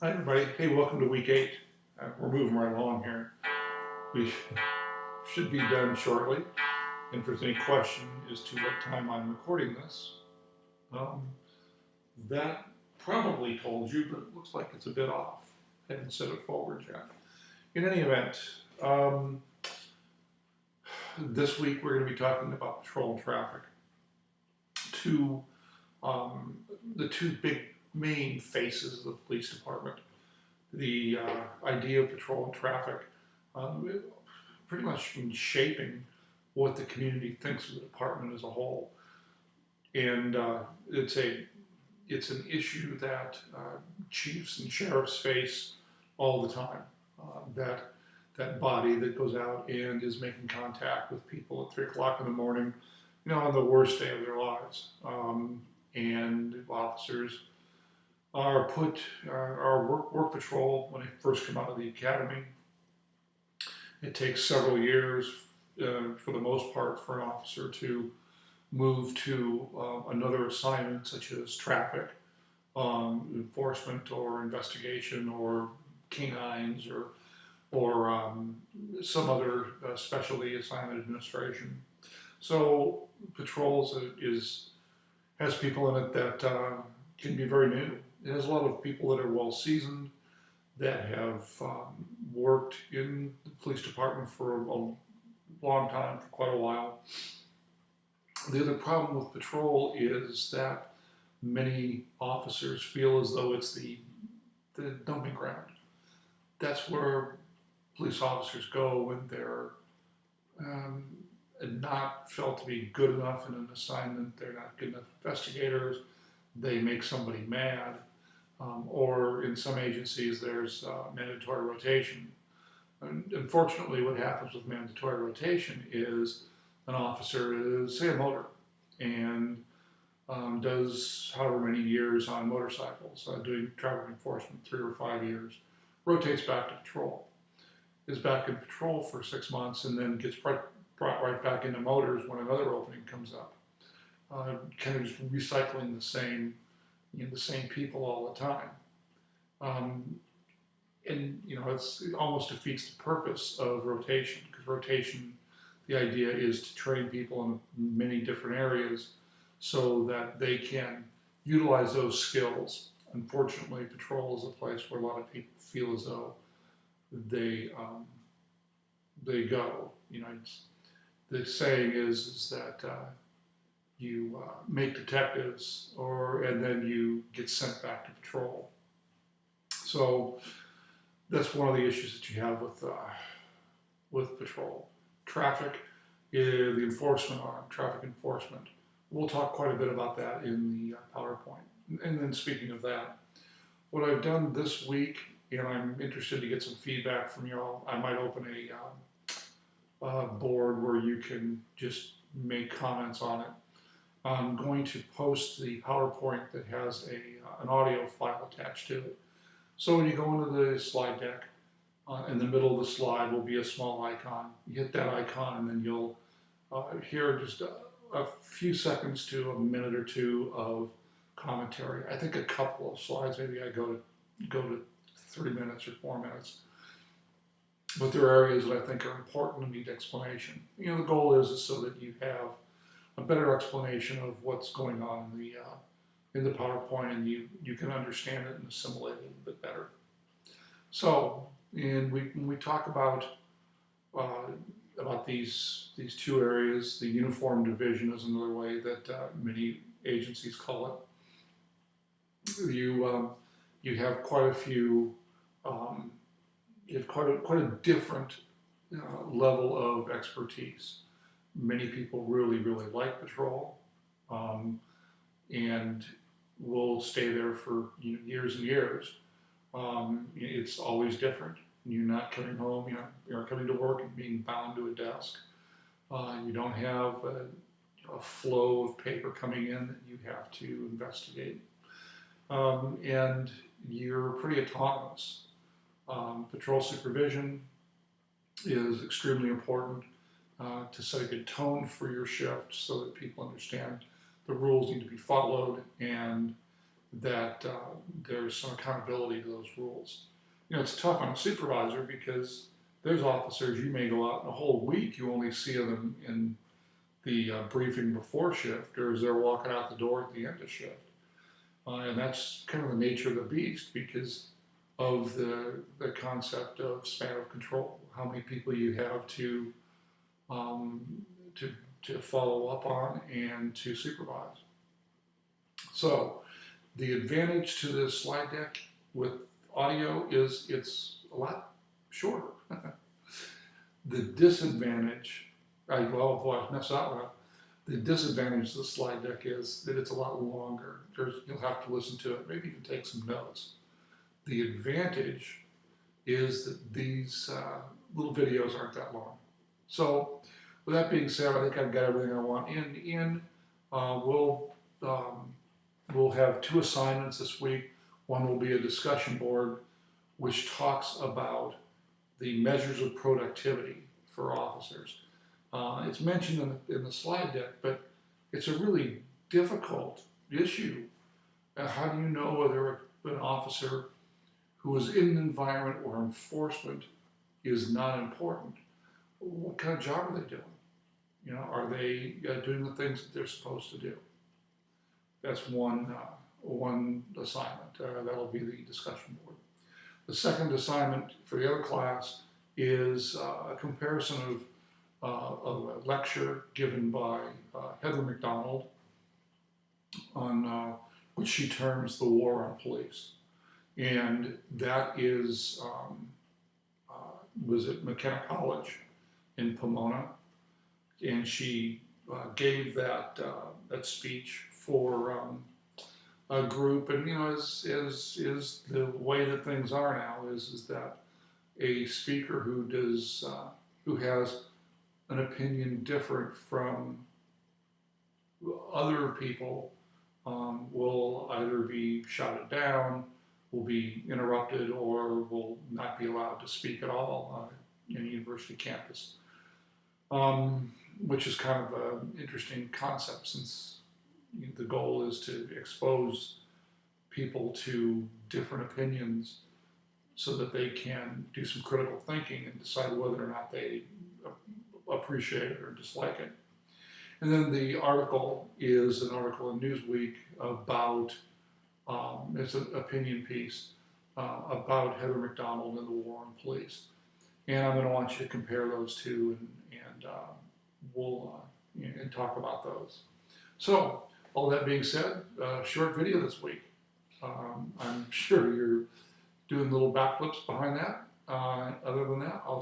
Hi everybody. Hey, welcome to week 8. We're moving right along here. We should be done shortly. And if there's any question as to what time I'm recording this, um, that probably told you, but it looks like it's a bit off. I haven't set it forward yet. In any event, this week we're going to be talking about patrol and traffic. Two, the two big main faces of the police department. The idea of patrol and traffic pretty much in shaping what the community thinks of the department as a whole. And it's an issue that chiefs and sheriffs face all the time. That body that goes out and is making contact with people at 3 o'clock in the morning, on the worst day of their lives. And officers are put our work patrol when they first come out of the academy. It takes several years, for the most part, for an officer to move to another assignment, such as traffic enforcement or investigation or canines or some other specialty assignment administration. So patrols has people in it that can be very new. It has a lot of people that are well seasoned, that have worked in the police department for a long time, for quite a while. The other problem with patrol is that many officers feel as though it's the dumping ground. That's where police officers go when they're not felt to be good enough in an assignment. They're not good enough investigators. They make somebody mad. Or in some agencies, there's mandatory rotation. And unfortunately, what happens with mandatory rotation is an officer is, say, a motor, and does however many years on motorcycles, doing traffic enforcement, 3 or 5 years, rotates back to patrol, is back in patrol for 6 months, and then gets brought right back into motors when another opening comes up. Kind of just recycling the same people all the time. And it almost defeats the purpose of rotation, because rotation, the idea is to train people in many different areas so that they can utilize those skills. Unfortunately, patrol is a place where a lot of people feel as though they go. The saying is that you make detectives, and then you get sent back to patrol. So that's one of the issues that you have with patrol. Traffic is the enforcement arm, traffic enforcement. We'll talk quite a bit about that in the PowerPoint. And then speaking of that, what I've done this week, and I'm interested to get some feedback from you all, I might open a board where you can just make comments on it. I'm going to post the PowerPoint that has an audio file attached to it. So when you go into the slide deck, in the middle of the slide will be a small icon. You hit that icon and then you'll hear just a few seconds to a minute or two of commentary. I think a couple of slides, maybe I go to 3 minutes or 4 minutes. But there are areas that I think are important and need explanation. The goal is so that you have a better explanation of what's going on in the PowerPoint, and you can understand it and assimilate it a little bit better. So, when we talk about these two areas, the uniform division is another way that many agencies call it. You have quite a few. You have quite a different level of expertise. Many people really, really like patrol, and will stay there for years and years. It's always different. You're not coming home. You're coming to work and being bound to a desk. You don't have a flow of paper coming in that you have to investigate, and you're pretty autonomous. Patrol supervision is extremely important to set a good tone for your shift so that people understand the rules need to be followed and that there's some accountability to those rules. You know, it's tough on a supervisor because there's officers you may go out in a whole week, you only see them in the briefing before shift or as they're walking out the door at the end of shift. And that's kind of the nature of the beast because of the concept of span of control, how many people you have um, to, to follow up on and to supervise. So the advantage to this slide deck with audio is it's a lot shorter. The disadvantage, well, boy, I messed that one up. The disadvantage of the slide deck is that it's a lot longer. You'll have to listen to it, maybe you can take some notes. The advantage is that these little videos aren't that long. So with that being said, I think I've got everything I want in. We'll have 2 assignments this week. One will be a discussion board which talks about the measures of productivity for officers. It's mentioned in the slide deck, but it's a really difficult issue. How do you know whether an officer who is in an environment where enforcement is not important? What kind of job are they doing? You know, are they doing the things that they're supposed to do? That's one assignment. That'll be the discussion board. The second assignment for the other class is a comparison of a lecture given by Heather McDonald on which she terms the war on police. And that is, was at McKenna College in Pomona. And she gave that speech for a group, and you know, is the way that things are now is that a speaker who has an opinion different from other people will either be shouted down, will be interrupted, or will not be allowed to speak at all in a university campus, which is kind of an interesting concept since the goal is to expose people to different opinions so that they can do some critical thinking and decide whether or not they appreciate it or dislike it. And then the article is an article in Newsweek about, it's an opinion piece about Heather McDonald and the war on police. And I'm going to want you to compare those two and we'll and talk about those. So, all that being said, short video this week. I'm sure you're doing little backflips behind that. Other than that, I'll